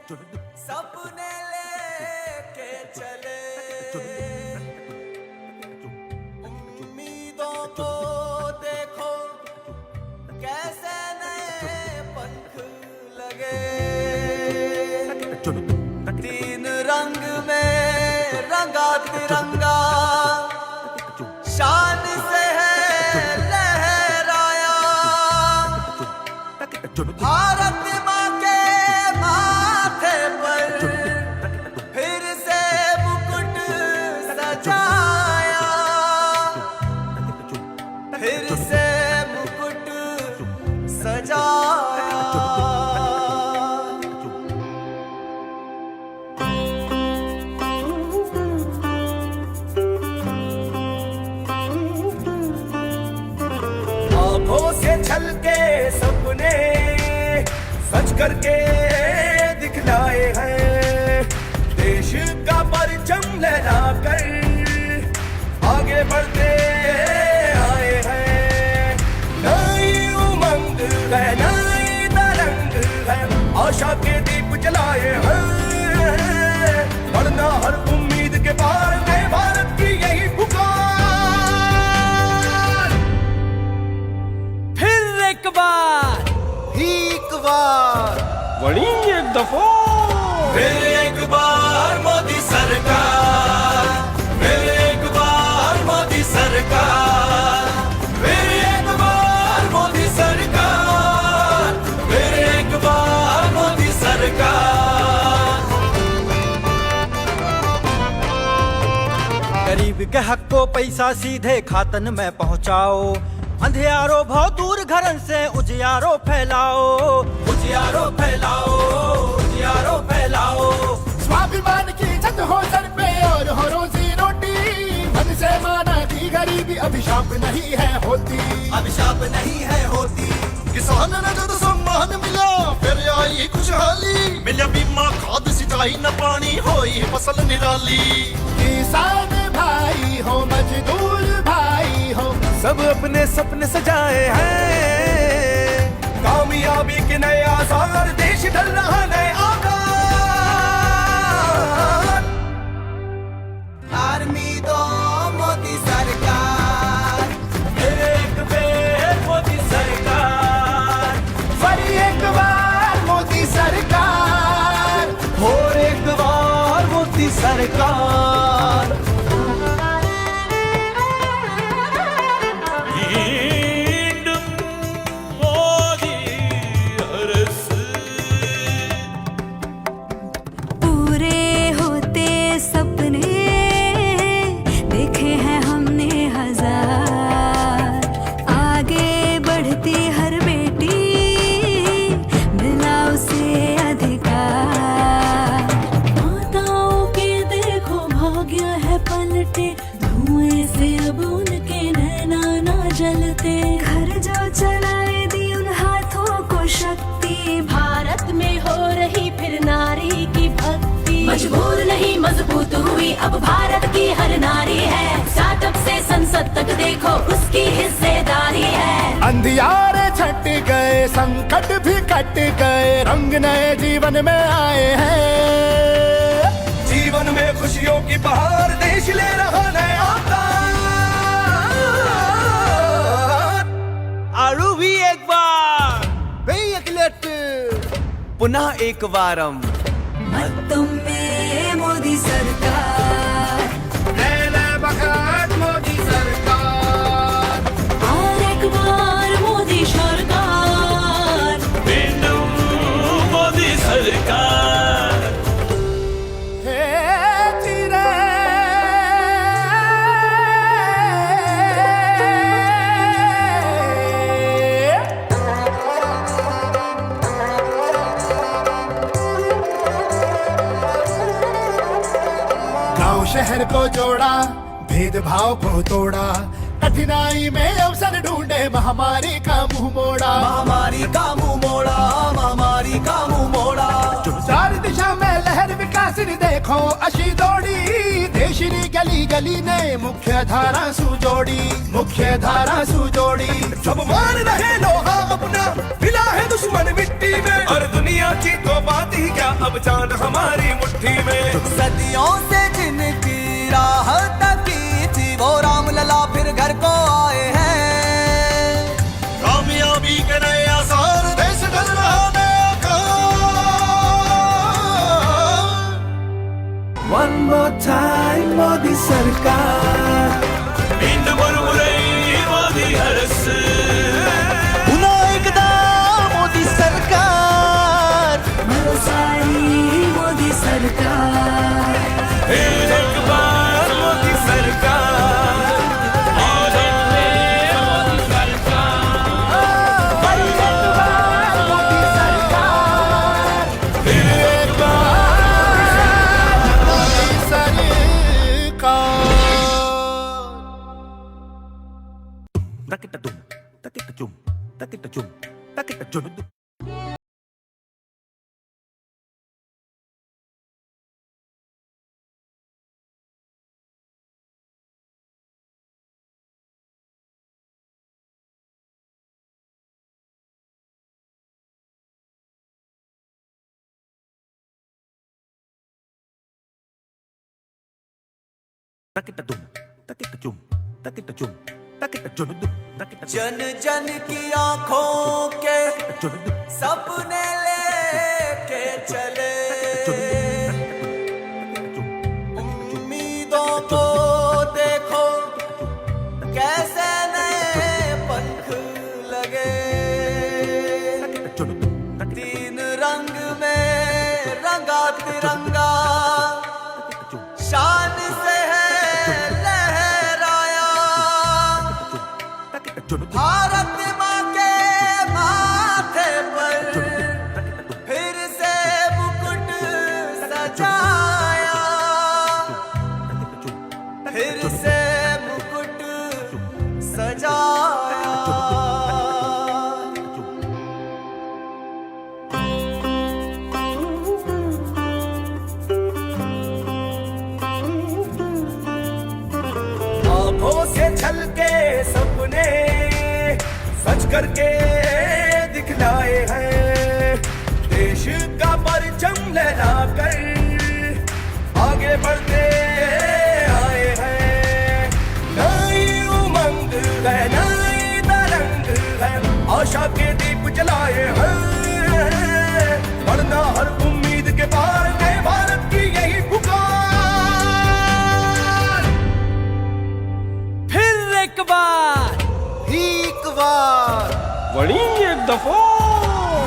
सपने लेके चले उम्मीदों को देखो कैसे नए पंख लगे। तीन रंग में रंगा तिरंगा शान से है लहराया। भारत माँ के माथे पर फिर से मुकुट सजाया। फिर से मुकुट सजाया। आँखों से छलके सपने सच करके दिखलाए हैं। देश का परचम लहरा कर आगे बढ़ते आए हैं। नई उमंग है, नई तरंग है, आशा के दीप जलाए हैं। बढ़ना हर उम्मीद के पार नए भारत की यही पुकार। फिर एक बार वड़ी एक दफा फिर एक बार मोदी सरकार। फिर एक बार मोदी सरकार। फिर एक बार मोदी सरकार। फिर एक बार मोदी सरकार। गरीब के हक को पैसा सीधे खातन में पहुंचाओ। अंधियारो बहुत दूर घरन से उजियारो फैलाओ। उजियारो फैलाओ, उजियारो फैलाओ। स्वाभिमान की छत हो सर पे और हो रोजी रोटी। मन से माना की गरीबी अभिशाप नहीं है होती। अभिशाप नहीं है होती। किसान ने जब सम्मान मिला फिर आई खुशहाली। मिला बीमा खाद सिंचाई न पानी होई फसल निराली। किसान भाई हो मजदूर भाई हो सब अपने सपने सजाए हैं। कामयाबी के नए आसार देश ढल रहा नए आकार। आर्मी दो मोदी सरकार। फिर एक बार मोदी सरकार। फिर एक बार मोदी सरकार। और एक बार मोदी सरकार। पूरे होते सपने देखे हैं हमने हजार। आगे बढ़ती हर बेटी मिला उसे अधिकार। माताओं के देखो भाग्य है पलटे। धुएं से अब उनके नैना ना जलते। घर जो चलाए दी उन हाथों को शक्ति। भारत में हो रही फिर नारी की भक्ति। मजबूर नहीं मजबूत हुई अब भारत की हर नारी है। स्टार्टअप से संसद तक देखो उसकी हिस्सेदारी है। अंधियारे छट गए संकट भी कट गए रंग नए जीवन में आए हैं। जीवन में खुशियों की बहार देश ले रहा नया अवतार। आरू भी एक बार पुनः एक बारम तुम में मोदी सरकार। मोदी सरकार। और एक बार मोदी सरकार। मोदी सरकार। हे चिरे गांव शहर को जोड़ा भेदभाव को तोड़ा। कठिनाई में अवसर ढूंढे महामारी का मुंह मोड़ा। महामारी का मुंह मोड़ा। महामारी का मुंह मोड़ा। चार दिशा में लहर विकास देखो अशी दौड़ी। देशनी गली गली ने मुख्य धारा सुजोड़ी। मुख्य धारा सुजोड़ी। सब मान रहे लोहा अपना मिला है दुश्मन मिट्टी में। और दुनिया की तो बात ही क्या अब चांद हमारी मुट्ठी में। सदियों से जिनकी राह तकी थी वो राम लला फिर घर को आए हैं। कामयाबी के नए आसार देश ढल रहा नया काम। One more time मोदी सरकार, इंद मुरमुरई मोदी हरस। पुन्हा एकदा मोदी सरकार, सारी मोदी सरकार, एक बार मोदी सरकार, जन जन की आंखों के सपने लेके चले, उम्मीदों को देखो कैसे नए पंख लगे। तीन रंग में रंगा तिरंगा शान से है लहराया। भारत माँ के माथे पर फिर से मुकुट सजाया, फिर से मुकुट सजाया। आँखों से छलके सपने सच करके दिखलाए हैं। देश का परचम लहराकर आगे बढ़ते आए हैं। नई उमंग है, नई तरंग है, आशा के दीप जलाए हैं। बढ़ना हर उम्मीद के पार नए भारत की यही पुकार। फिर एक बार बड़ी एक दफा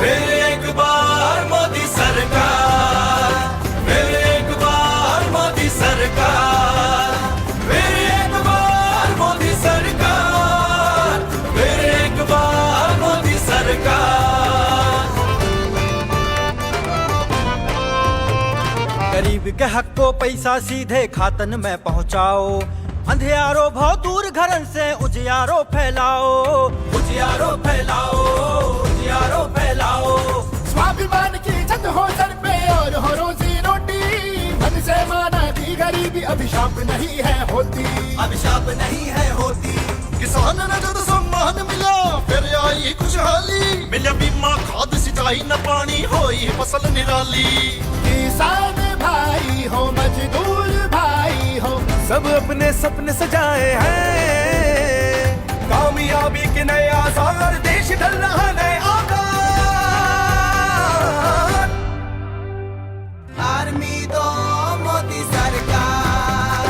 फिर एक बार मोदी सरकार, फिर एक बार मोदी सरकार, फिर एक बार मोदी सरकार, फिर एक बार मोदी सरकार। गरीब के हक को पैसा सीधे खातन में पहुंचाओ। अंधियारो भाव दूर घरन से उजियारो फैलाओ, उजियारो फैलाओ, उजियारो फैलाओ। स्वाभिमान की छत हो सर पे और हो रोजी रोटी, मन से माना की गरीबी अभिशाप नहीं है होती, अभिशाप नहीं है होती। किसान ने जब सम्मान मिला फिर आई खुशहाली। मिला बीमा खाद सिंचाई न पानी होई फसल निराली। किसान भाई हो मजदूर भाई हो, सब अपने सपने सजाए हैं। कामयाबी के नए आसार देश ढल रहा नए आकार। आर्मी दो मोदी सरकार,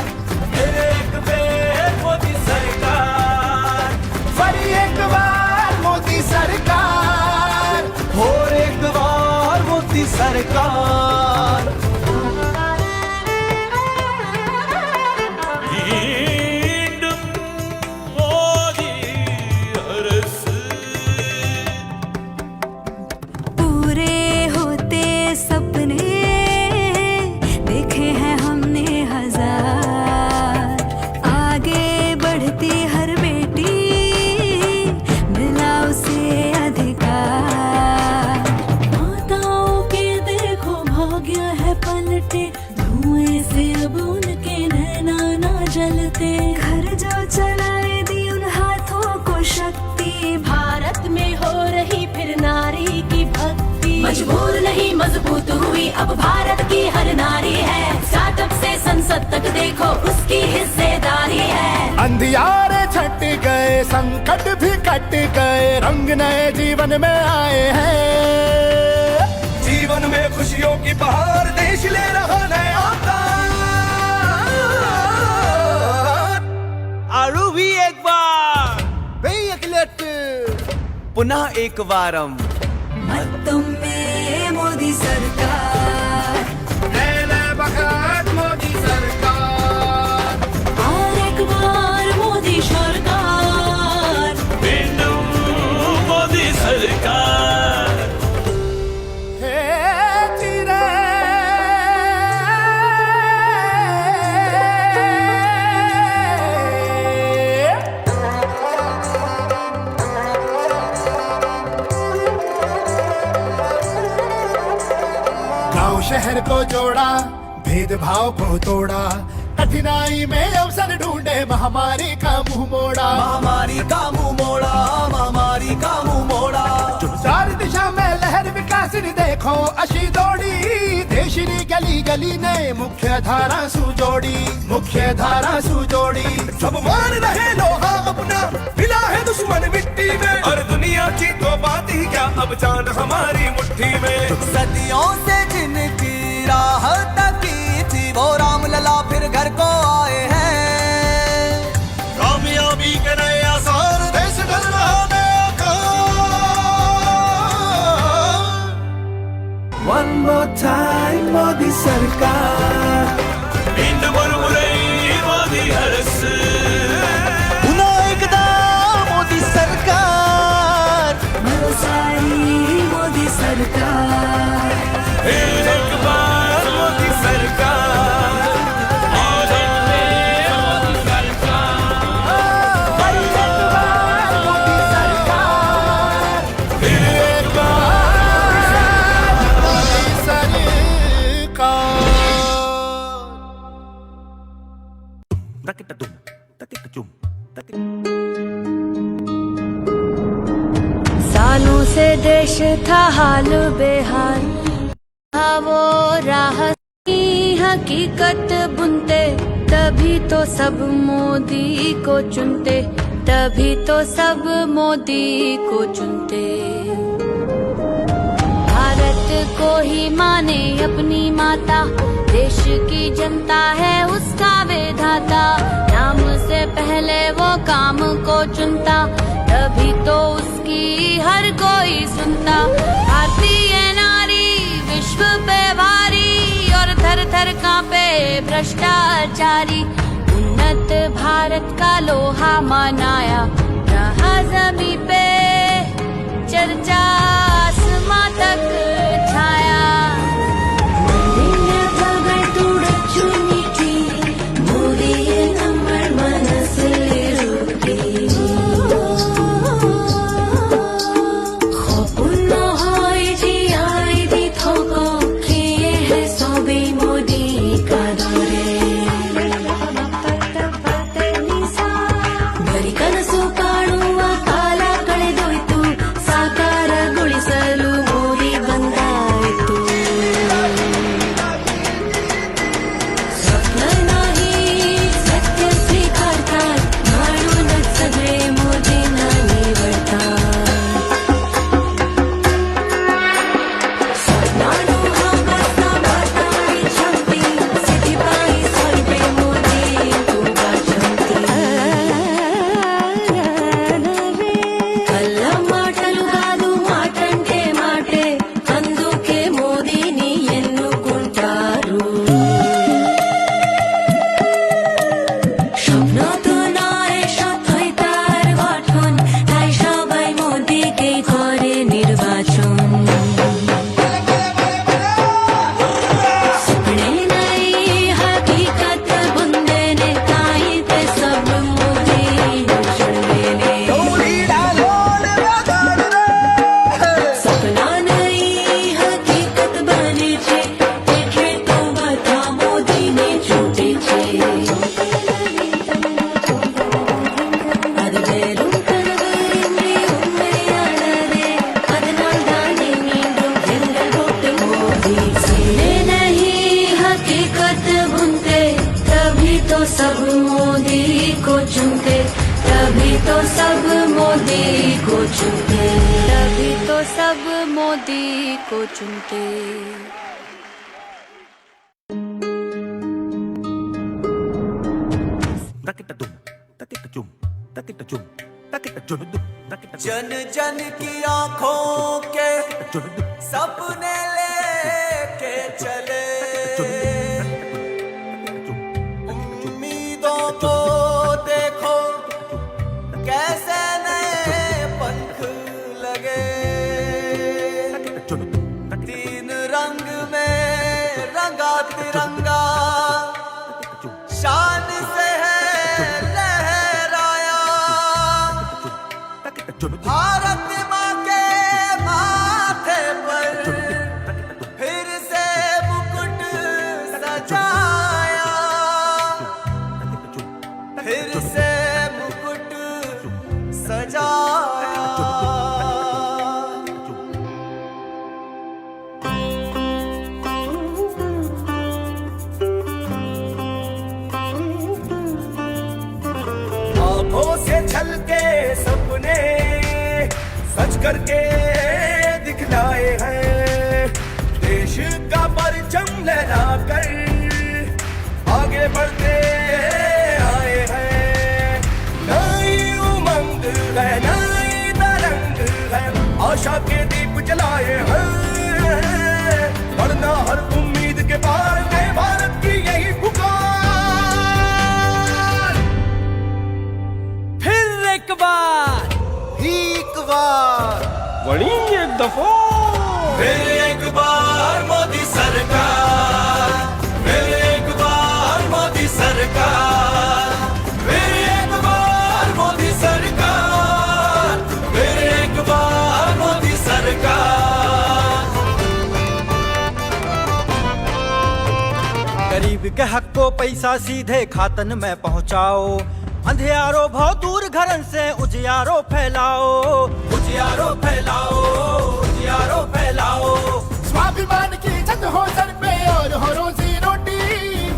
एक बेर मोदी सरकार, फिर एक बार मोदी सरकार, और एक बार मोदी सरकार। पूरे होते सपने देखे हैं हमने हजार। आगे बढ़ती हर बेटी मिला उसे अधिकार। माताओं के देखो भाग्य कुछ भूल नहीं मजबूत हुई अब भारत की हर नारी है स्टार्टअप से संसद तक देखो उसकी हिस्सेदारी है अंधियारे छट गए संकट भी कट गए रंग नए जीवन में आए हैं जीवन में खुशियों की बहार देश ले रहा नया आरू भी एक बार पुनः एक वारम तुम में मोदी सरकार मोदी सरकार और एक बार मोदी सरकार मोदी सरकार हे चिरे गांव शहर को जोड़ा भेदभाव को तोड़ा कठिनाई में अवसर ढूंढे महामारी का मुंह मोड़ा महामारी का मुंह मोड़ा महामारी का मुंह मोड़ा चार दिशा में लहर विकास देखो अशी दौड़ी देशनी गली गली ने मुख्य धारा सुजोड़ी सब मान रहे लोहा अपना मिला है दुश्मन मिट्टी में और दुनिया की तो बात ही क्या अब जान हमारी मुट्ठी में सदियों से जिनकी राह तकी थी वो राम लला फिर घर को आए हैं कामयाबी के नए आसार देश ढल रहा नया One more time मोदी सरकार इंद मुरमुरई मोदी हरस पुनः एकदा मोदी सरकार सारी मोदी सरकार एक बार मोदी सरकार सालों से देश था हाल बेहाल था वो राह की हकीकत बुनते तभी तो सब मोदी को चुनते तभी तो सब मोदी को चुनते भारत को ही माने अपनी माता देश की जनता है उसका विधाता नाम से पहले वो काम को चुनता तभी तो उसकी हर कोई सुनता भारतीय नारी विश्व पे भारी और थर थर कांपे भ्रष्टाचारी उन्नत भारत का लोहा मनाया रहा जमी पे चर्चा आसमां तक छाया तो सब मोदी को चुनते, तभी तो सब मोदी को चुनते। जन जन की आंखों के सपने लेके चले, उम्मीदों को देखो कैसे नए पंख लगे। तीन रंग में रंगा तिरंगा शान से है लहराया, भारत माँ के माथे पर फिर से मुकुट सजाया, फिर से मुकुट सजाया। आंखों से छलके सपने सच करके दिखलाए हैं, देश का परचम लहराकर आगे बढ़ते आए हैं। नई उमंग है, नई तरंग है, आशा के दीप जलाए हैं, बढ़ना हर उम्मीद के पार नए भारत की यही पुकार। फिर एक बार बड़ी एक दफा फिर एक बार मोदी सरकार, फिर एक बार मोदी सरकार, फिर एक बार मोदी सरकार, फिर एक बार मोदी सरकार। गरीब के हक को पैसा सीधे खातन में पहुंचाओ, अंधियारो भाव दूर घरन से उजियारो फैलाओ, उजियारो फैलाओ, उजियारो फैलाओ। स्वाभिमान की छत हो सर पे और हो रोजी रोटी,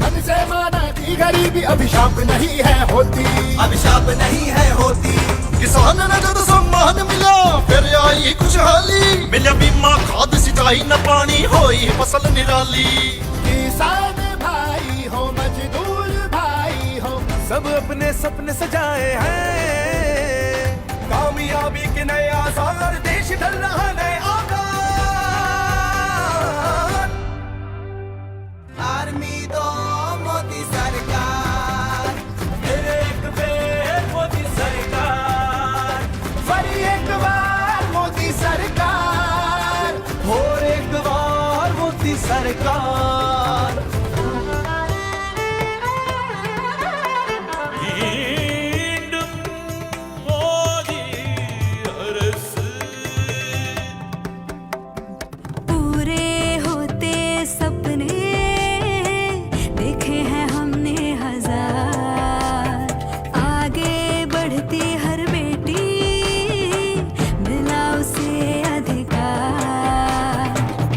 मन से माना की गरीबी अभिशाप नहीं है होती, अभिशाप नहीं है होती। किसान ने जब सम्मान मिला फिर आई खुशहाली, मिला बीमा खाद सिंचाई न पानी होई फसल निराली। किसान भाई हो मजदूर भाई हो, सब अपने सपने सजाए हैं, कामयाबी के नए आसार, देश ढल रहा नए आकार। आर्मी दो मोदी सरकार, फिर एक बार मोदी सरकार, फिर एक बार मोदी सरकार, और एक बार मोदी सरकार। मोदी हरस। पूरे होते सपने देखे हैं हमने हजार, आगे बढ़ती हर बेटी मिला उसे अधिकार।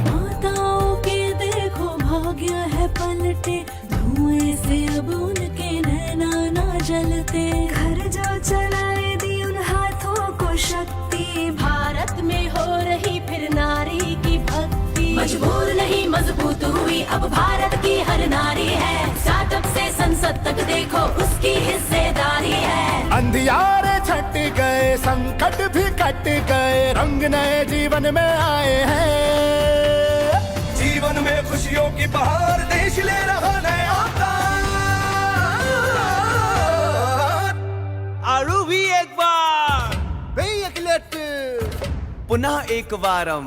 माताओं के देखो भाग्य है पलटे, धुएं से अब उनके नैना ना जलते। घर जो चलाए दी उन हाथों को शक्ति, भारत में हो रही फिर नारी की भक्ति। मजबूर नहीं मजबूत हुई अब भारत की हर नारी है, स्टार्टअप से संसद तक देखो उसकी हिस्सेदारी है। अंधियारे छट गए संकट भी कट गए, रंग नए जीवन में आए हैं। जीवन में खुशियों की बहार, देश ले रहा नए अवतार। आड़ू भी एक बार पुनः एक बारम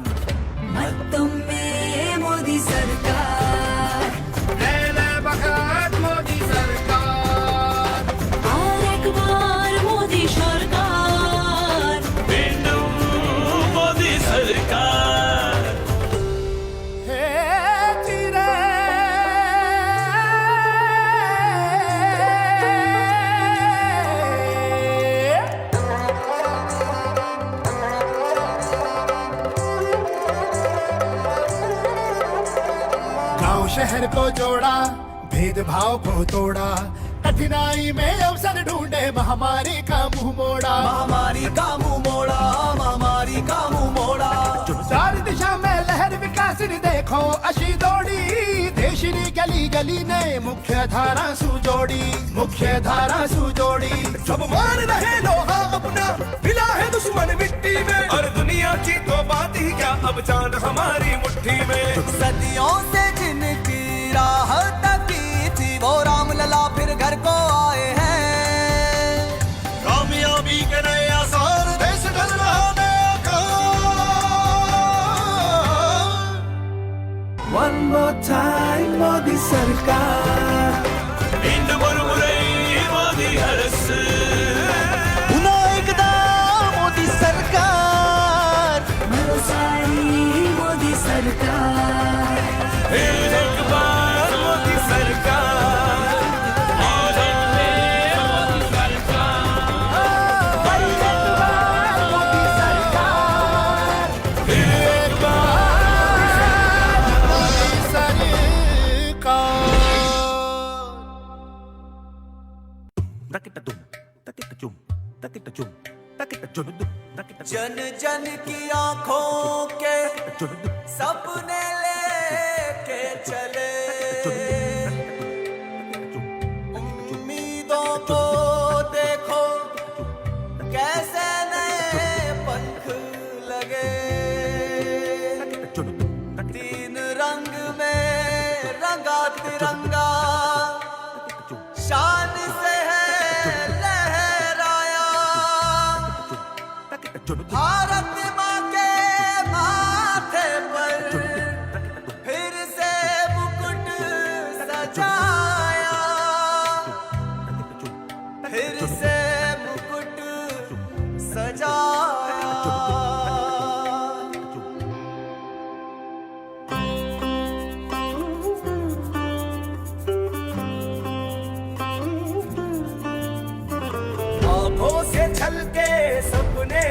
मतों में मोदी सरकार, मोदी सरकार, और एक बार मोदी सरकार। बिंदु मोदी सरकार। हे चिरे गांव शहर को जोड़ा, भेदभाव को तोड़ा, कठिनाई में अवसर ढूंढे, महामारी का मुंह मोड़ा, महामारी का मुंह मोड़ा, महामारी का मुंह मोड़ा। चार दिशा में लहर विकासिनी देखो अशी दौड़ी, देशनी गली गली ने मुख्य धारा सुजोड़ी, मुख्य धारा सुजोड़ी। सब मान रहे लोहा अपना, मिला है दुश्मन मिट्टी में, और दुनिया की तो बात ही क्या, अब चांद हमारी मुट्ठी में। सदियों से जिनकी राह तकी थी, वो राम लला फिर घर को आए हैं। कामयाबी के नए आसार, देश ढल रहा नया आकार। One more time मोदी सरकार, इंड मुरमुरई मोदी हरस, पुन्हा एकदा मोदी सरकार, सारी मोदी सरकार, फिर एक बार मोदी सरकार, मोदी सरकार, मोदी सरकार, एक मोदी सरकार। जन जन की आंखों के सपने लेके चले, उम्मीदों को देखो कैसे नए पंख लगे। तीन रंग में रंगा तिरंगा, शान से है लहराया, भारत माँ के माथे पर फिर से मुकुट सजाया, फिर से मुकुट सजाया। आंखों से छलके सपने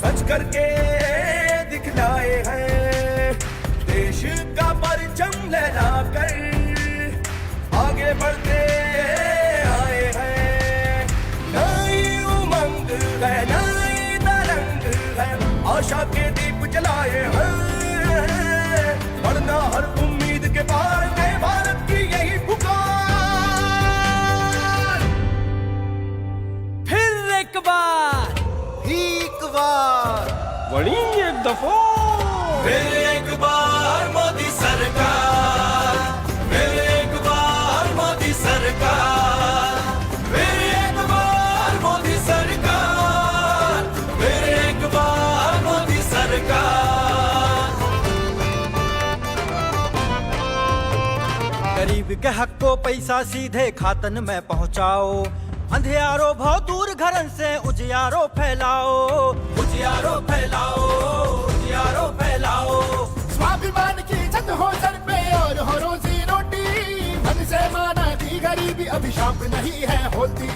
सच करके दिखलाए हैं, देश का परचम लहरा कर आगे बढ़ते आए हैं। नई उमंग है, नई तरंग है, आशा के दीप जलाए हैं, बढ़ना हर उम्मीद के पार नए भारत की यही पुकार। फिर एक बार, एक बार बड़ी एक दफा, फिर एक बार मोदी सरकार, फिर एक बार मोदी सरकार, फिर एक बार मोदी सरकार, फिर एक बार मोदी सरकार। गरीब के हक को पैसा सीधे खातन में पहुंचाओ, अंधियारो भाव दूर घरन से उजियारो फैलाओ, उजियारो फैलाओ, उजियारो फैलाओ। स्वाभिमान की छत हो सर पे और हो रोजी रोटी, धन से माना दी गरीबी अभिशाप नहीं है होती।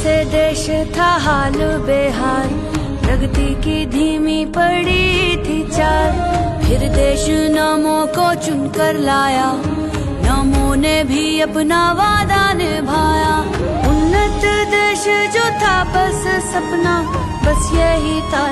से देश था हाल बेहाल, प्रगति की धीमी पड़ी थी चाल। फिर देश नामों को चुनकर लाया, नामों ने भी अपना वादा निभाया। उन्नत देश जो था बस सपना, बस यही था।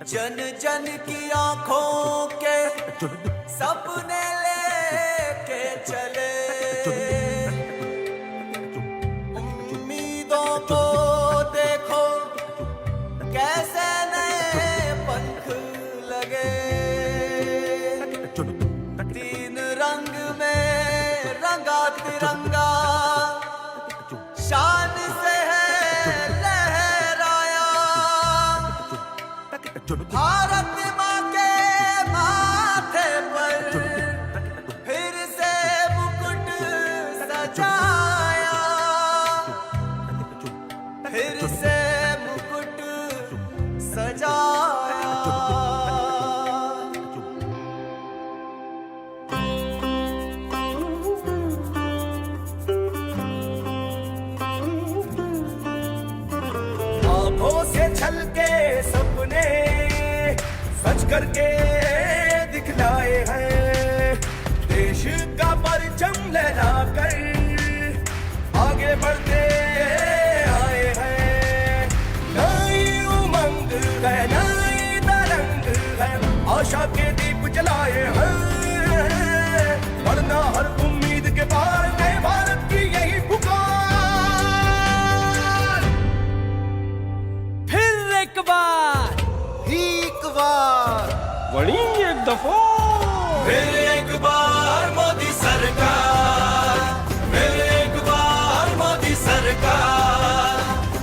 जन जन की आंखों के सपने लेके चले, उम्मीदों को देखो कैसे नए पंख लगे। तीन रंग में रंगा तिरंगा शान से है लहराया। भारत माँ के माथे पर फिर से मुकुट सजाया, फिर से मुकुट सजाया। सच करके दिखलाए हैं, देश का परचम लहराकर आगे बढ़ते आए हैं। नई उमंग है, नई तरंग है, आशा के दीप जलाए हैं, वरना हर उम्मीद के पार नए भारत की यही पुकार। फिर एक बार बड़ी एक दफा फिर एक बार मोदी सरकार, फिर एक बार मोदी सरकार,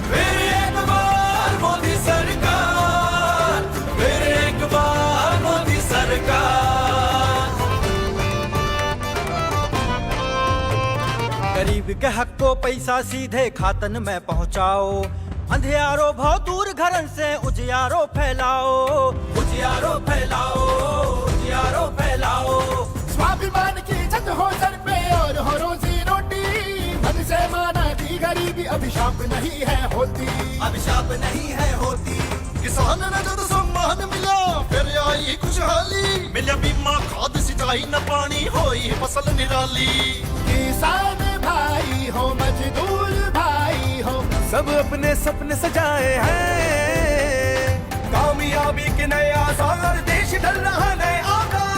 फिर एक बार मोदी सरकार, फिर एक बार मोदी सरकार। गरीब के हक को पैसा सीधे खातन में पहुंचाओ, अंधियारो भाव दूर घरन से उजियारो फैलाओ, उजियारो फैलाओ, उजियारो फैलाओ। स्वाभिमान की छत हो सर पे और हो रोजी रोटी, मन से माना की गरीबी अभिशाप नहीं है होती, अभिशाप नहीं है होती। किसान ने जब सम्मान मिला फिर आई खुशहाली, मिला बीमा खाद सिंचाई न पानी होई फसल निराली। किसान भाई हो मजदूर भाई हो, सब अपने सपने सजाए हैं, कामयाबी के नए आसार, देश ढल रहा नए आकार।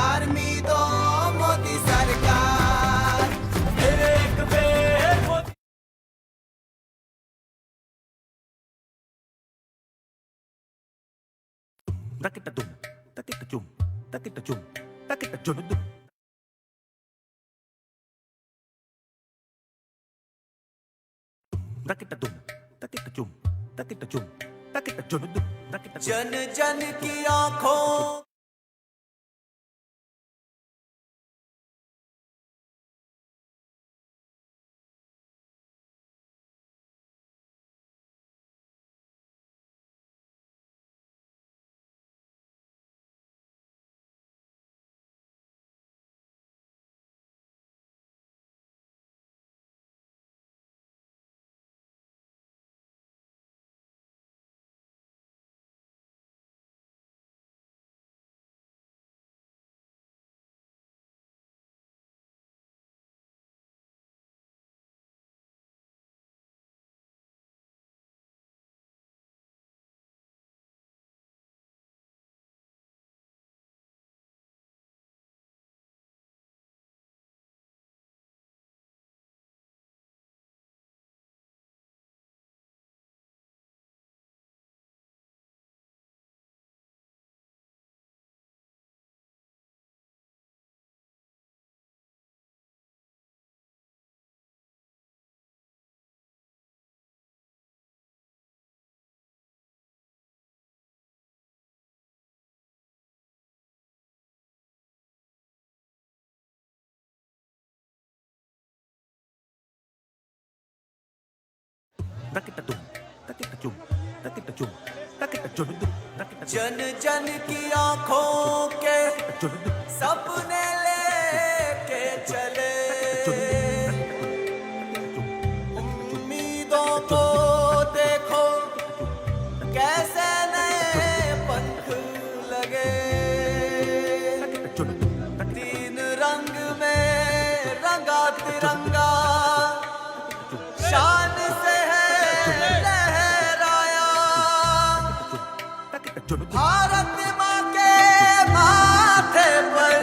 आर्मी दो मोदी सरकार, फिर एक बेर Modi Takita-tum, takita-chum, takita-chum, takita-chum-dum. Takita-tum, takita-chum, takita-chum, takita-chum-dum, takita-chum. जन जन की आंखों Takita-tum, takita-chum, takita-chum, takita-chum-dum, takita-chum, जन जन की आंखों के takita-chum-dum, सपने लेके चले, उम्मीदों को देखो कैसे नए पंख लगे, तीन रंग में रंगा तिरंगा शान से है लहराया, भारत माँ के माथे पर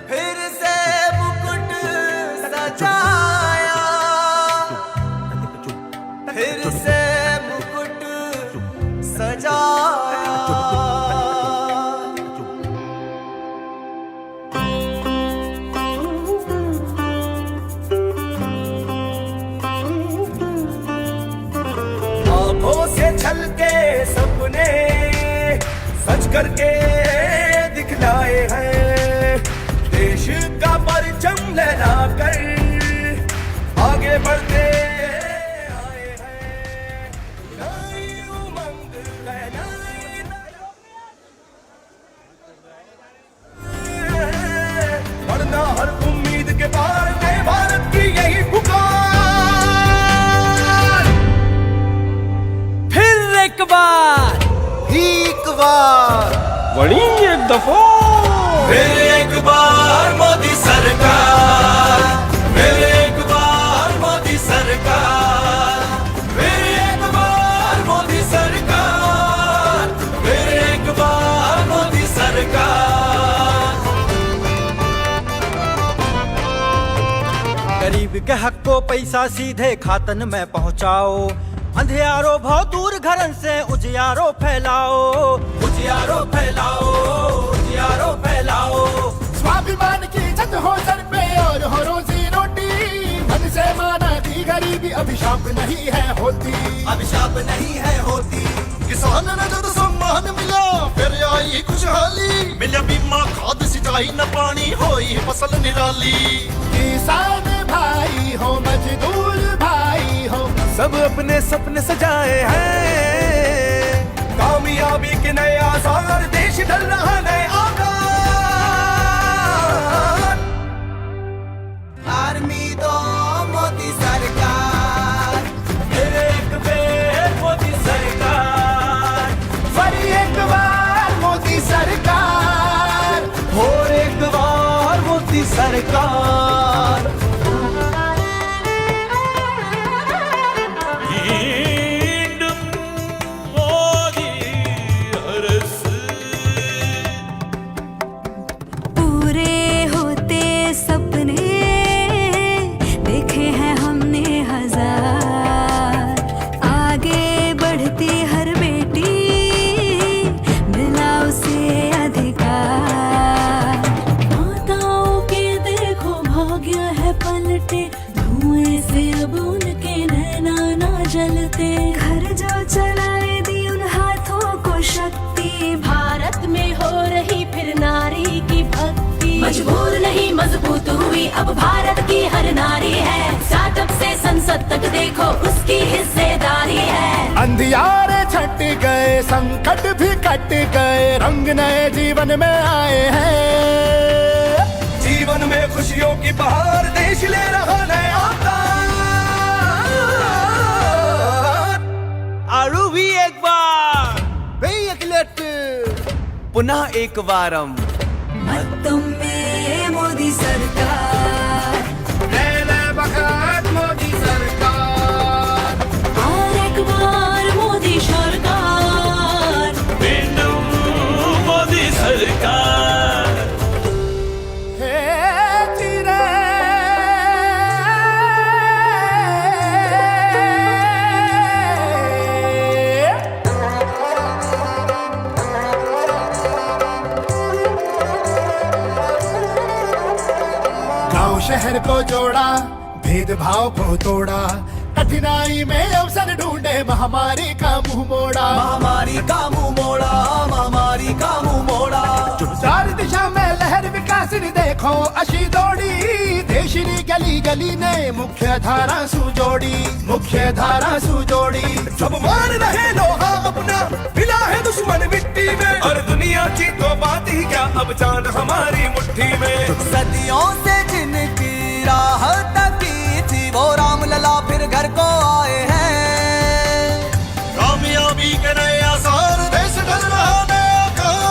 फिर से मुकुट सजाया, फिर से मुकुट सजाया। आंखों से छलके सपने सच करके दिखलाए हैं, देश का परचम लहराकर आगे बढ़ते आए हैं। नई उमंग है, नई वरना हर उम्मीद के पार नए भारत की यही पुकार। बड़ी एक दफा फिर एक बार मोदी सरकार, फिर एक बार मोदी सरकार, फिर एक बार मोदी सरकार, फिर एक बार मोदी सरकार। गरीब के हक को पैसा सीधे खातन में पहुंचाओ, अंधियारो भाव दूर घरन से उजियारो फैलाओ, उजियारो फैलाओ, उजियारो फैलाओ। स्वाभिमान की छत हो सर पे और हो रोजी रोटी, मन से माना की गरीबी अभिशाप नहीं है होती, अभिशाप नहीं है होती। किसान ने जब सम्मान मिला फिर आई खुशहाली, मिला बीमा खाद सिंचाई न पानी होई फसल निराली। किसान भाई हो मजदूर भाई हो, सब अपने सपने सजाए हैं, कामयाबी के नए आसार, देश ढल रहा नए आकार। आर्मी दो मोदी सरकार, फिर एक बेर मोदी सरकार, फिर एक बार मोदी सरकार, और एक बार मोदी सरकार। मोदी हरस पूरे होते सपने देखे हैं हमने हजार, आगे बढ़ती हर बेटी मिला उसे अधिकार। माताओं के देखो भाग्य है पलटे, धुएं से अब उनके नैना ना जलते। घर जो चलाए दी उन हाथों को शक्ति, भारत में हो रही फिर नारी की भक्ति। मजबूर नहीं मजबूत हुई अब भारत की हर नारी है, स्टार्टअप से संसद तक देखो उसकी हिस्सेदारी है। अंधियारे छट गए संकट भी कट गए, रंग नए जीवन में आए हैं। जीवन में खुशियों की बहार, देश ले रहा नए अवतार। आरू भी एक बार पुनः एक बारम मतम में मोदी सरकार, मोदी सरकार, और एक बार मोदी सरकार। बिंदु मोदी सरकार। हे चिरे गांव शहर को जोड़ा, भेदभाव को तोड़ा, कठिनाई में अवसर ढूंढे, महामारी का मुंह मोड़ा, महामारी का मुंह मोड़ा, महामारी का मुंह मोड़ा। चार दिशा में लहर विकास ने देखो अशी दौड़ी, देशनी गली गली ने मुख्य धारा सुजोड़ी, मुख्य धारा सुजोड़ी। सब मान रहे लोहा अपना, मिला है दुश्मन मिट्टी में, और दुनिया की तो बात ही क्या, अब चांद हमारी मुट्ठी में। सदियों से जिनकी राह तकी थी, वो राम लला फिर घर को आए हैं। कामयाबी के नए आसार, देश ढल रहा नया आकार।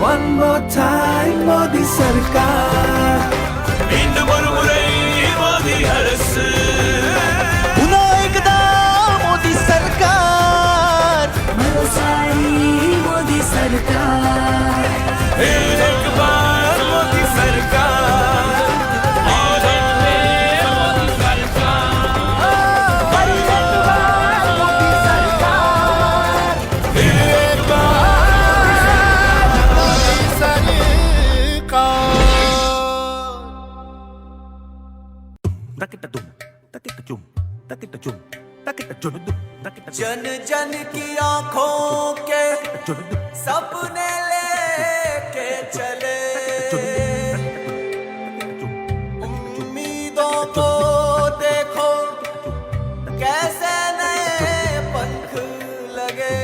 One more time मोदी सरकार, बिंदु मुरमुरई मोदी हरस पुनः एकदा मोदी सरकार, सारी मोदी सरकार। फिर एक बार मोदी सरकार, और एक में मोदी सरकार। फिर एक बार मोदी सरकार, फिर एक बार मोदी सरकार। जन जन की आंखों के सपने लेके चले, उम्मीदों को देखो कैसे नए पंख लगे।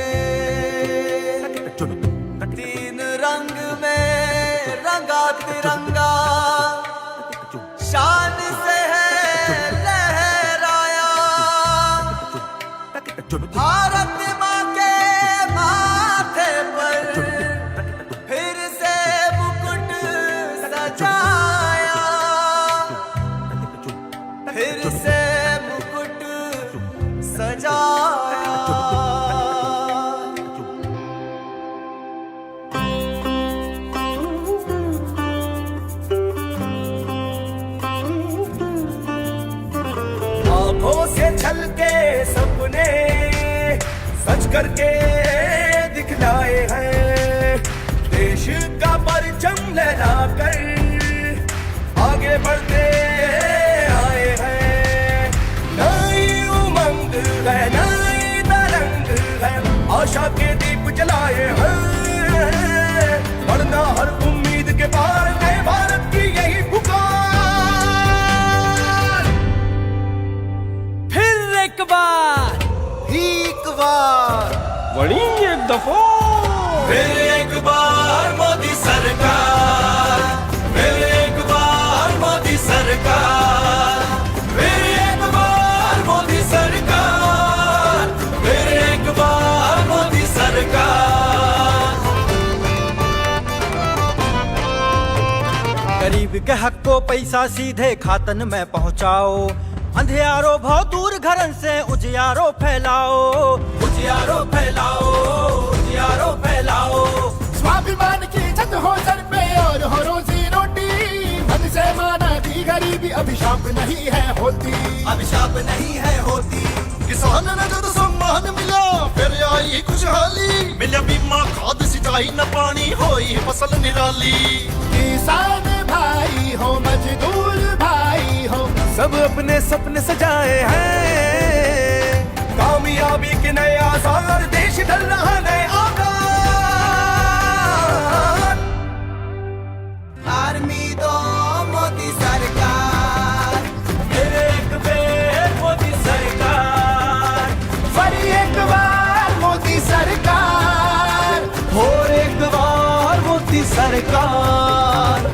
तीन रंग में रंगा तिरंगा, शान से है लहराया, भारत माँ के करके दिखलाए हैं, देश का परचम लहरा कर आगे बढ़ते आए हैं। नई उमंग है, नई तरंग है, आशा के दीप जलाए हैं, बढ़ना हर उम्मीद के पार नए भारत की यही पुकार। फिर एक बार बड़ी एक दफा फिर एक बार मोदी सरकार, फिर एक बार मोदी सरकार, फिर एक बार मोदी सरकार, फिर एक बार मोदी सरकार। गरीब के हक को पैसा सीधे खातन में पहुंचाओ, अंधियारो भाव दूर घरन से उजियारो फैलाओ, उजियारो फैलाओ, उजियारो फैलाओ। स्वाभिमान की छत हो सर पे और हो रोजी रोटी, मन से माना की गरीबी अभिशाप नहीं है होती, अभिशाप नहीं है होती। किसान ने जब सम्मान मिला फिर आई खुशहाली, मिला बीमा खाद सिंचाई न पानी होई फसल निराली। किसान भाई हो मजदूर भाई हो, सब अपने सपने सजाए हैं, कामयाबी के नए आसार, देश ढल रहा नए आकार। आर्मी दो मोदी सरकार, फिर एक बेर मोदी सरकार, फिर एक बार मोदी सरकार, और एक बार मोदी सरकार।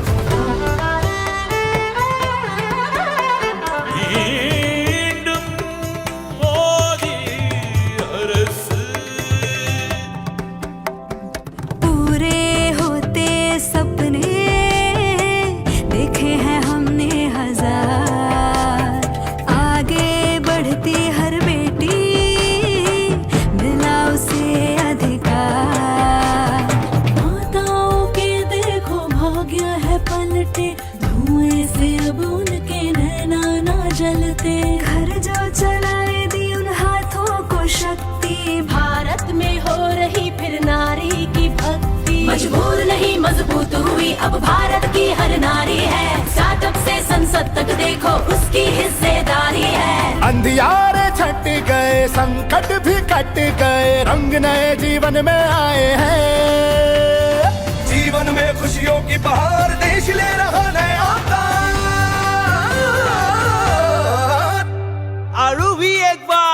மீண்டும் மோதி அரசு पूरे होते सपने देखे हैं हमने हजार, आगे बढ़ती हर बेटी मिला उसे अधिकार। माताओं के देखो भाग्य है पलटे, धुएं से अब उनके नैना ना जलते। घर जो चलाए दी उन हाथों को शक्ति, भारत में हो रही फिर नारी की भक्ति। मजबूर नहीं मजबूत हुई अब भारत की हर नारी है, स्टार्टअप से संसद तक देखो उसकी हिस्सेदारी है। अंधियारे छट गए संकट भी कट गए, रंग नए जीवन में आए हैं। जीवन में खुशियों की बहार, देश ले रहा नए आकार। आरू भी एक बार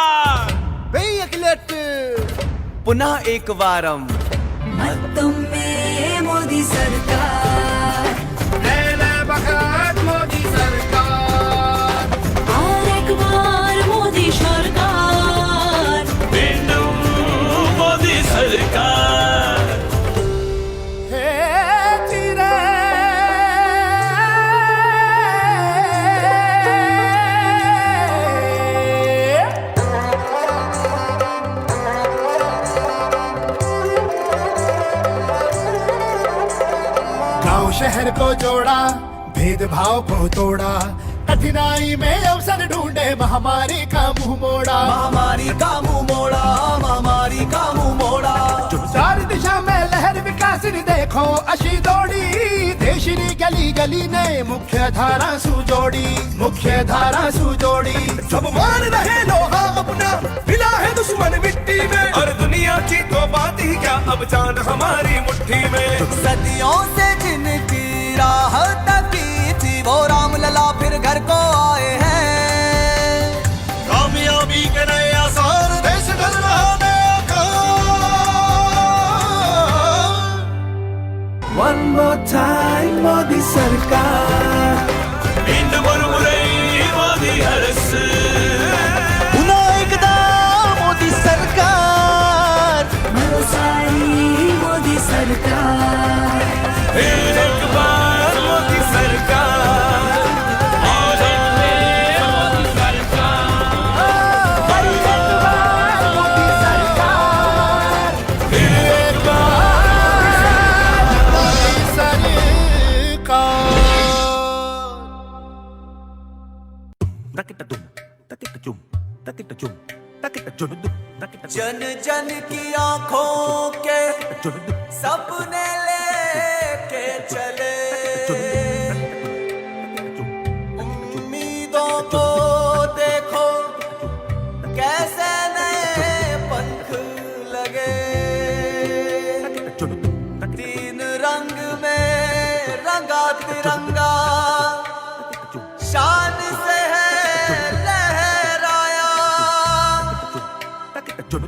पुनः एक बारम तुम में मोदी सरकार, मोदी सरकार, और एक बार मोदी सरकार। மீண்டும் மோதி சர்க்கார் हे चिरे गांव शहर को जोड़ा, भेदभाव को तोड़ा, कठिनाई में अवसर ढूंढे, महामारी का मुंह मोड़ा, महामारी का मुंह मोड़ा, महामारी का मुंह मोड़ा। चार दिशा में लहर विकास नी देखो अशी दौड़ी, देशनी गली गली ने मुख्य धारा सुजोड़ी, मुख्य धारा सुजोड़ी। सब मान रहे लोहा अपना, मिला है दुश्मन मिट्टी में, और दुनिया की तो बात ही क्या, अब चांद हमारी मुट्ठी में। सदियों से जिनकी राह तकी थी, वो राम लला फिर घर को आए हैं। कामयाबी के नए आसार, देश ढल रहा नया आकार। One more time मोदी सरकार, மீண்டும் ஒரு முறை மோதி அரசு पुनः एकदा मोदी सरकार, सारी मोदी सरकार। फिर एक बार मोदी सरकार, और एक बार मोदी सरकार, फिर एक बार मोदी सरकार, फिर एक बार मोदी सरकार। जन जन की आंखों के सपने लेके चले, उम्मीदों को देखो कैसे नए पंख लगे, तीन रंग में रंगा तिरंगा शान से है लहराया,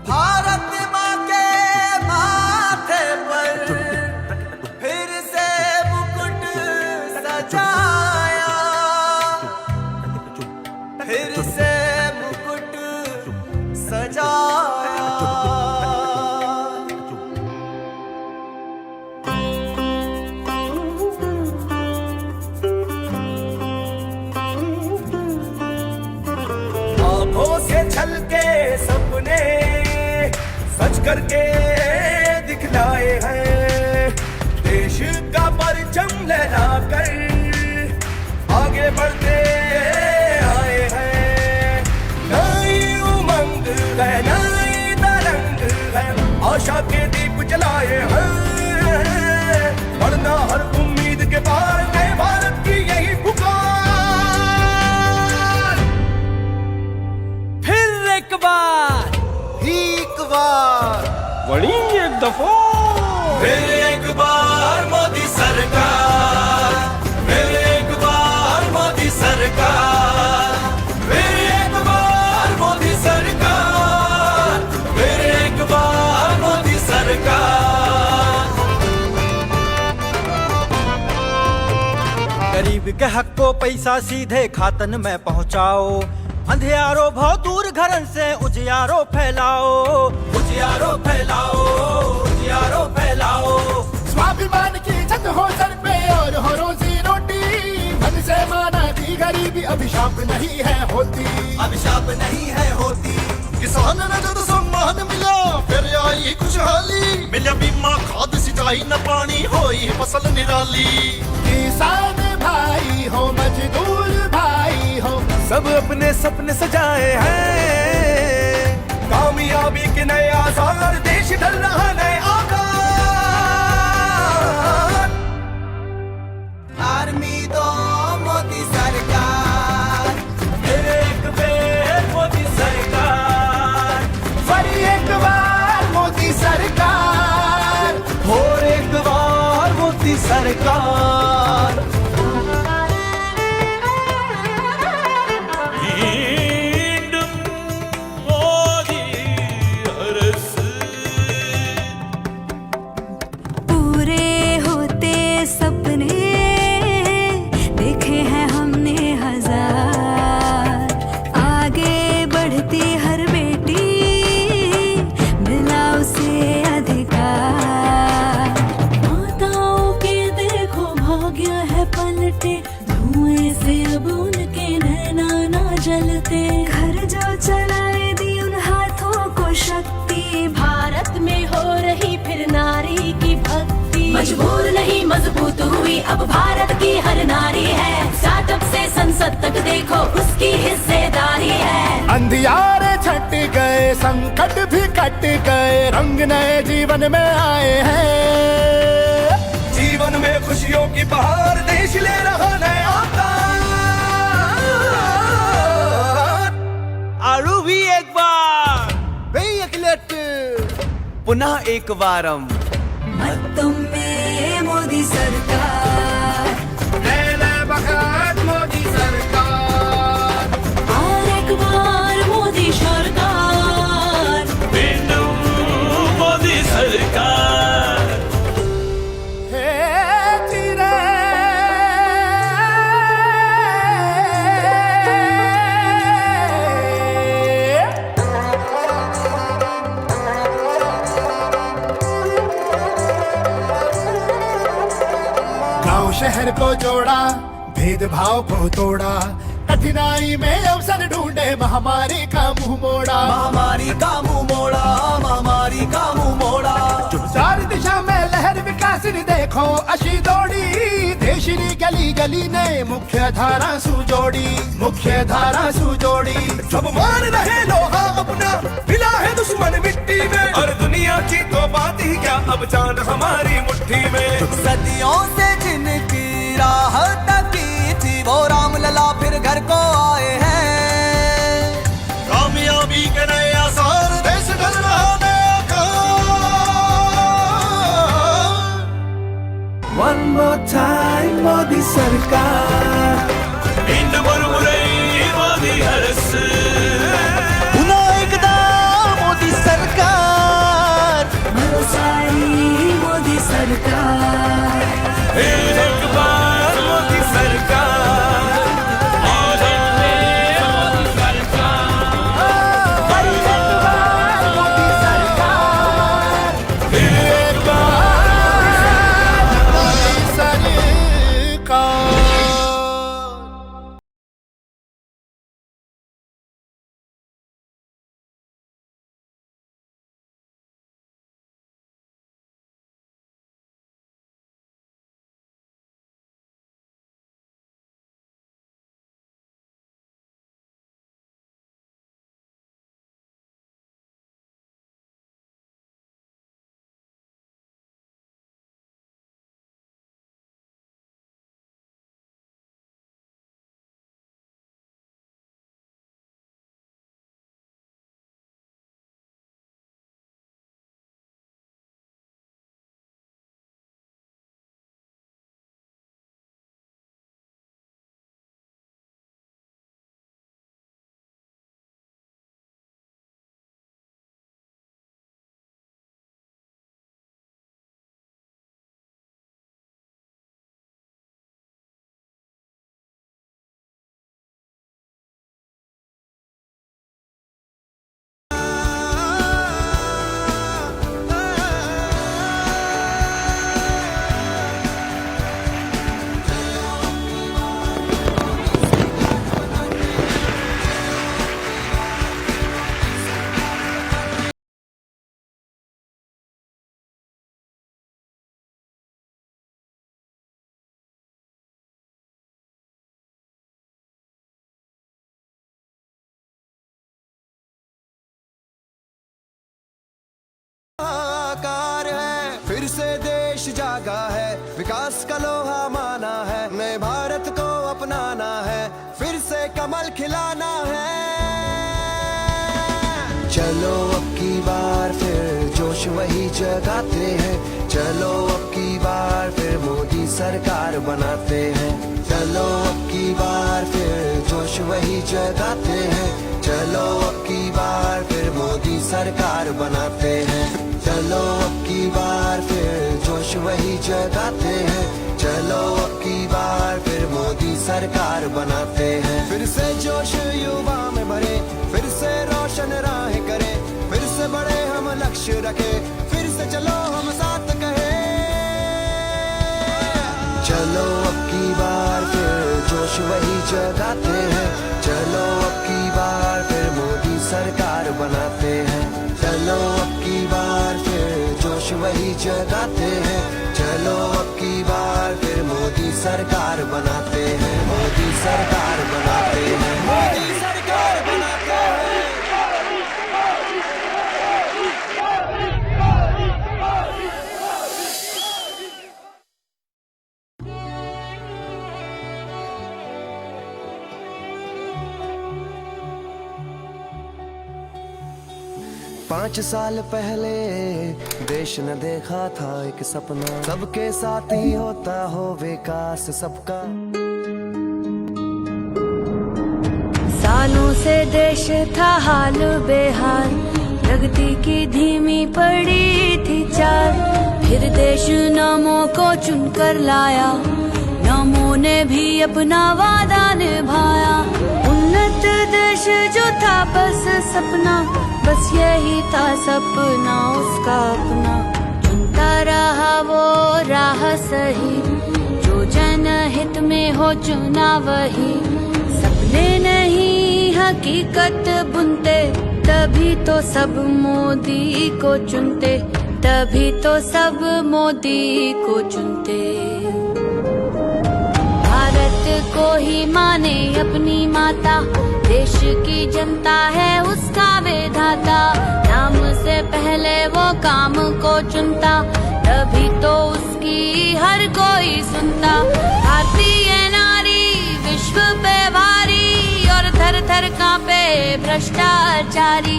भारत माँ के माथे पर फिर से मुकुट सजाया, फिर से मुकुट सजाया। आंखों से छलके सपने सच करके दिखलाए हैं, देश का परचम लहराकर आगे बढ़ते आए हैं। नई उमंग है, नई तरंग है, आशा के दीप जलाए हैं, बढ़ना हर उम्मीद के पार नए भारत की यही पुकार। फिर एक बार वड़ी एक दफा फिर एक बार मोदी सरकार, फिर एक बार मोदी सरकार, फिर एक बार मोदी सरकार, फिर एक बार मोदी सरकार। गरीब के हक को पैसा सीधे खातन में पहुंचाओ, अंधियारो भाव दूर घरन से उजियारो फैलाओ, उजियारो फैलाओ, उजियारो फैलाओ। स्वाभिमान की छत हो सर पे और हो रोजी रोटी, मन से माना की गरीबी अभिशाप नहीं है होती, अभिशाप नहीं है होती। किसान ने जब सम्मान मिला फिर आई खुशहाली, मिला बीमा खाद सिंचाई न पानी होई फसल निराली। किसान भाई हो मजदूर भाई हो, सब अपने सपने सजाए हैं, कामयाबी के नए आसार, देश ढल रहा नए आकार। आर्मी दो मोदी सरकार, फिर एक बेर मोदी सरकार, फिर एक बार मोदी सरकार, और एक बार मोदी सरकार। மீண்டும் மோதி அரசு पूरे होते सपने देखे हैं हमने हजार, आगे बढ़ती हर बेटी मिला उसे अधिकार। माताओं के देखो भाग्य है पलटे, धुएं से अब उनके नैना ना जलते। घर जो चलाए दी उन हाथों को शक्ति, भारत में हो रही फिर नारी की भक्ति। मजबूर नहीं मजबूत हुई अब भारत की हर नारी है, स्टार्टअप से संसद तक देखो उसकी हिस्सेदारी है। अंधियारे छट गए संकट भी कट गए, रंग नए जीवन में आए हैं। जीवन में खुशियों की बहार, देश ले रहा नए आकार। आरू भी एक बार पुनः एक बारम मतों में मोदी सरकार, मोदी सरकार, और एक बार मोदी सरकार। மீண்டும் மோதி सरकार। हे चिरे गांव शहर को जोड़ा, भेदभाव को तोड़ा, कठिनाई में अवसर ढूंढे, महामारी का मुंह मोड़ा, महामारी का मुंह मोड़ा, महामारी का मुंह मोड़ा। चार दिशा में लहर विकास विकासनी देखो अशी दौडी देशनी गली गली ने मुख्य धारा सुजोड़ी मुख्य धारा सुजोड़ी सब मान रहे लोहा अपना मिला है दुश्मन मिट्टी में और दुनिया की तो बात ही क्या अब जान हमारी मुट्ठी में सदियों से जिनकी राह तकी थी वो रामलला फिर घर को आए हैं। कामयाबी के नए आसार देश ढल रहा नया One more time मोदी सरकार इंड मुरमुरई मोदी हरस पुन्हा एकदा मोदी सरकार भरोसाई मोदी सरकार फिर एक बार मोदी सरकार और मोदी सरकार मोदी सरकार फिर एक बार मोदी सरकार। आकार है फिर से देश जागा है विकास का लोहा माना है नए भारत को अपनाना है फिर से कमल खिलाना है। चलो अब की बार फिर जोश वही जगाते हैं चलो अब की बार फिर मोदी सरकार बनाते हैं चलो अब की बार फिर जोश वही जगाते हैं चलो अब की बार फिर मोदी सरकार बनाते हैं चलो अब की बार फिर जोश वही जगाते हैं चलो अब की बार फिर मोदी सरकार बनाते हैं फिर से जोश युवा में भरे फिर से रोशन राह करें फिर से बड़े हम लक्ष्य रखे फिर से चलो हम साथ कहे चलो अब की बार फिर जोश वही जगाते हैं चलो अब की बार फिर मोदी सरकार बनाते हैं चलो अब की बार फिर जोश वही जगाते हैं चलो अब की बार फिर मोदी सरकार बनाते हैं मोदी सरकार बनाते हैं मोदी सरकार बनाते हैं। 5 साल पहले देश ने देखा था एक सपना सबके साथ ही होता हो विकास सबका। सालों से देश था हाल बेहाल, प्रगति की धीमी पड़ी थी चाल। फिर देश नामों को चुनकर लाया, नामों ने भी अपना वादा निभाया। उन्नत देश जो था बस सपना, बस यही था सपना उसका अपना। चुनता रहा वो राह सही, जो जनहित में हो चुना वही। सपने नहीं हकीकत बुनते, तभी तो सब मोदी को चुनते। तभी तो सब मोदी को चुनते। भारत को ही माने अपनी माता, देश की जनता है उसका विधाता। नाम से पहले वो काम को चुनता, तभी तो उसकी हर कोई सुनता। भारतीय नारी विश्व पे भारी और थर थर कांपे भ्रष्टाचारी।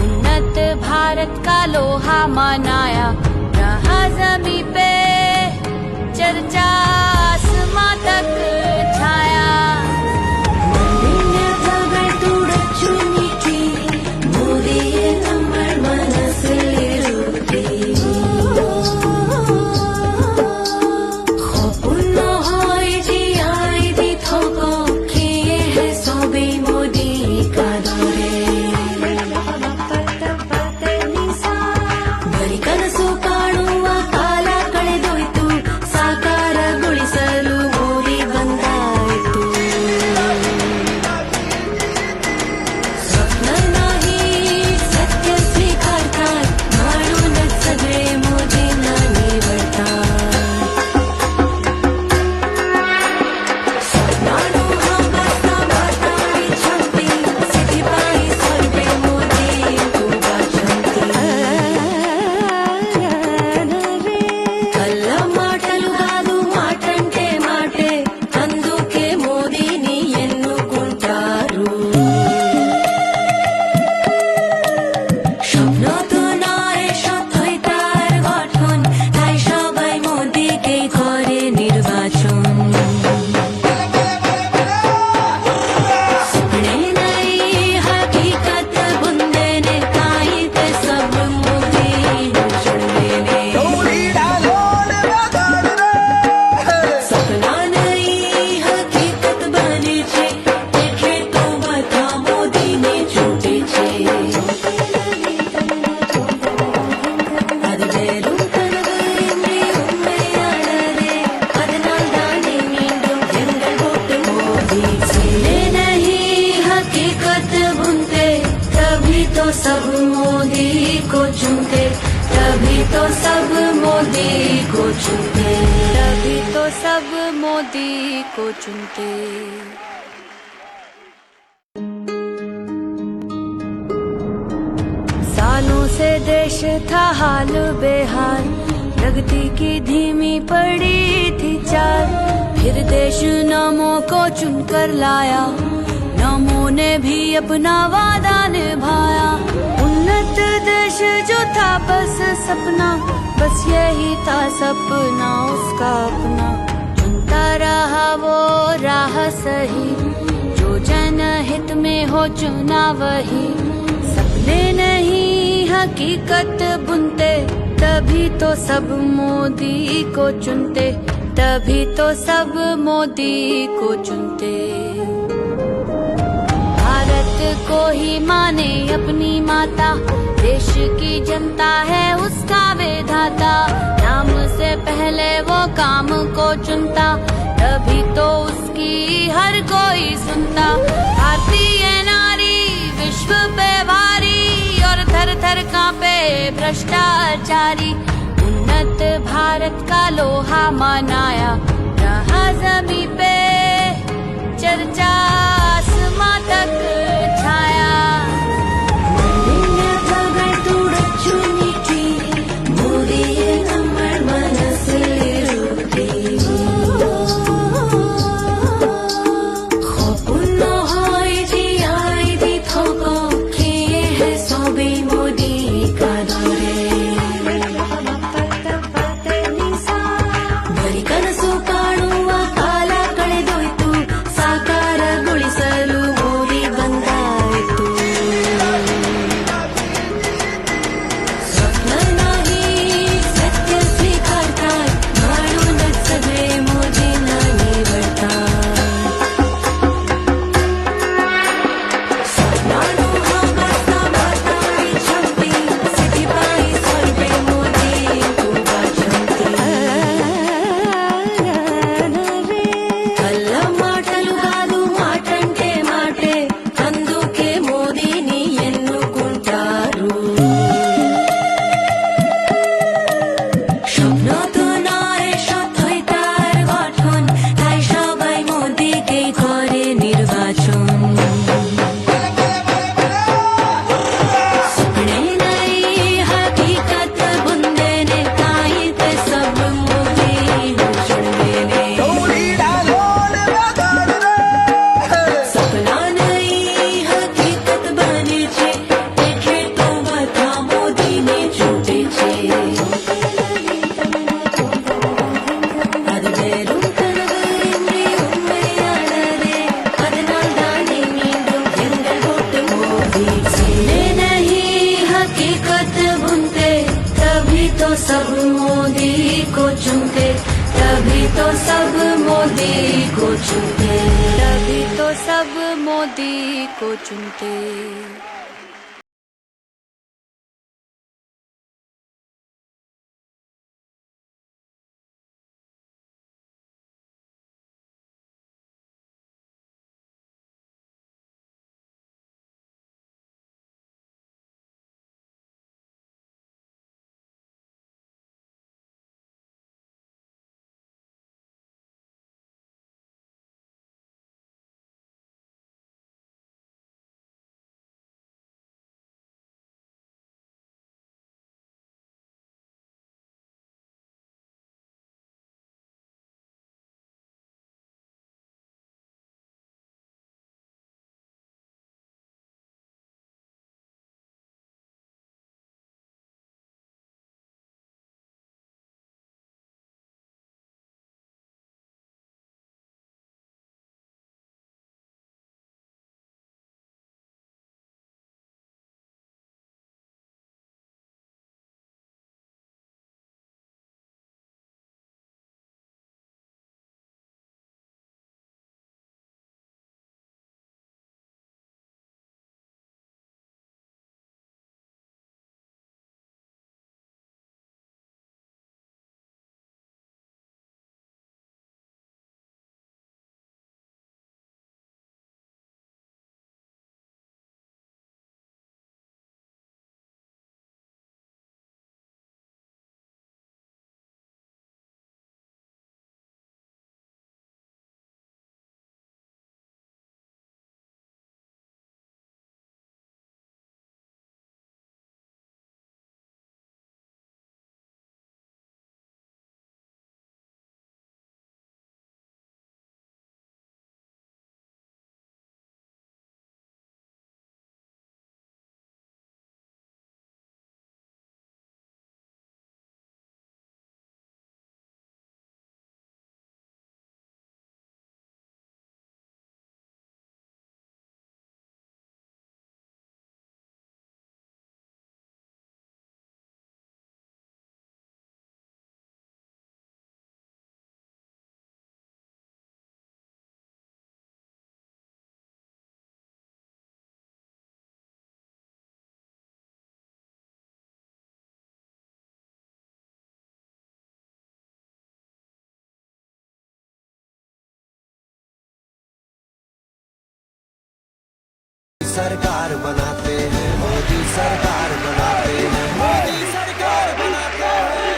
उन्नत भारत का लोहा मनाया रहा जमी पे, चर्चा आसमां तक छाया। सब मोदी को चुनते, तभी तो सब मोदी को चुनते, तभी तो सब मोदी को चुनते। सालों से देश था हाल बेहाल, प्रगति की धीमी पड़ी थी चाल। फिर देश नमो को चुनकर लाया, नमो ने भी अपना वादा निभाया। उन्नत देश जो था बस सपना, बस यही था सपना उसका अपना। चुनता रहा वो राह सही, जो जनहित में हो चुना वही। सपने नहीं हकीकत बुनते, तभी तो सब मोदी को चुनते, तभी तो सब मोदी को चुनते। भारत को ही माने अपनी माता, देश की जनता है उसका विधाता। नाम से पहले वो काम को चुनता, तभी तो उसकी हर कोई सुनता। भारतीय नारी विश्व पे भारी और थर थर कांपे भ्रष्टाचारी। उन्नत भारत का लोहा मनाया रहा जमी पे, चर्चा आसमां तक छाया। ಕನಸು ಕಾಣುವ ಕಾಲ ಕಳೆದೋಯ್ತು, ಸಾಕಾರ तो सब मोदी को चुनते, तभी तो सब मोदी को चुनते, तभी तो सब मोदी को चुनते। सरकार बनाते हैं, मोदी सरकार बनाते हैं, मोदी सरकार बनाते हैं।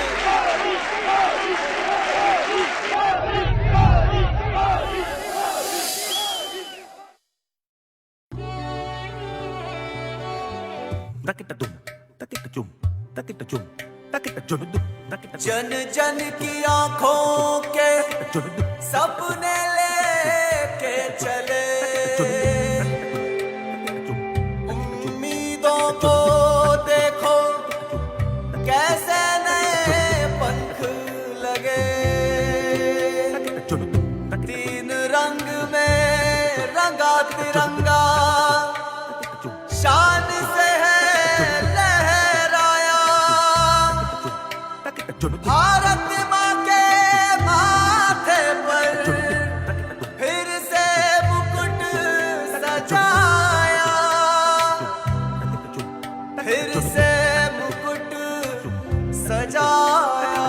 जन जन की आंखों के सपने लेके चले, उम्मीदों को देखो कैसे नए पंख लगे, तीन रंग में रंगा तिरंगा शान से है लहराया, भारत माँ के माथे पर फिर से मुकुट सजाया, फिर से मुकुट सजाया।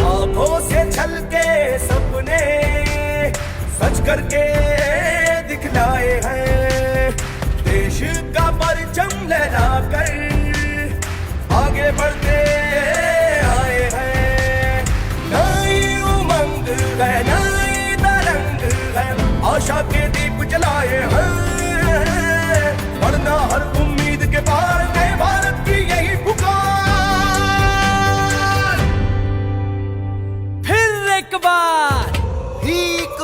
आँखों से छलके सपने सच करके दिखलाए हैं, देश का परचम लहरा कर आगे बढ़ते आए हैं। नई उमंग है, नई तरंग है, आशा के दीप जलाए हैं, बढ़ना हर उम्मीद के पार नए भारत की यही पुकार। एक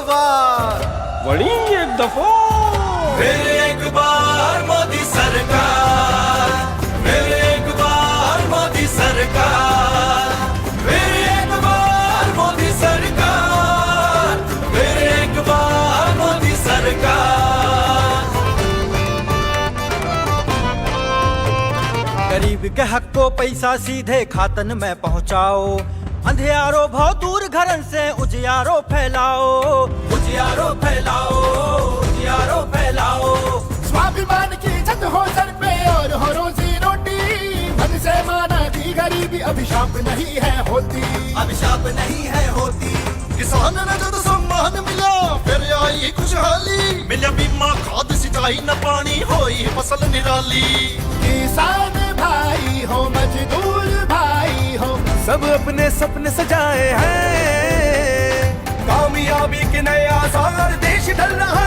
बार वड़ी एक दफा फिर एक बार मोदी सरकार, फिर एक बार मोदी सरकार, फिर एक बार मोदी सरकार। के हक को पैसा सीधे खातन में पहुंचाओ, अंधियारो भाव दूर घरन से उजियारो फैलाओ, उजियारो फैलाओ, उजियारो फैलाओ। स्वाभिमान की छत हो सर पे और हो रोजी रोटी, मन से माना की गरीबी अभिशाप नहीं है होती, अभिशाप नहीं है होती। किसान ने जब सम्मान मिला फिर आई खुशहाली, मिला बीमा खाद सिंचाई न पानी होई फसल निराली। किसान भाई हो मजदूर भाई हो, सब अपने सपने सजाए हैं, कामयाबी के नए आसार देश ढल रहा